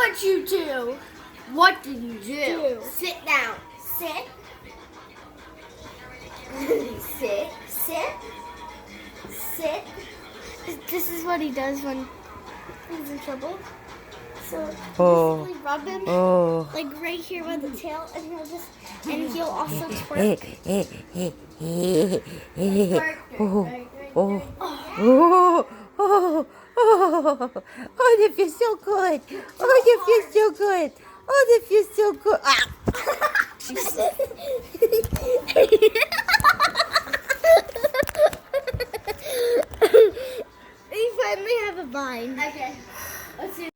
what you do. What did you do? Sit down. Sit. Sit. Sit. Sit. This is what he does when he's in trouble. So basically rub him like right here by the tail, and he'll also twerk. Oh, that feels so good. Oh, that feels so good. Oh, that feels so good. Ah.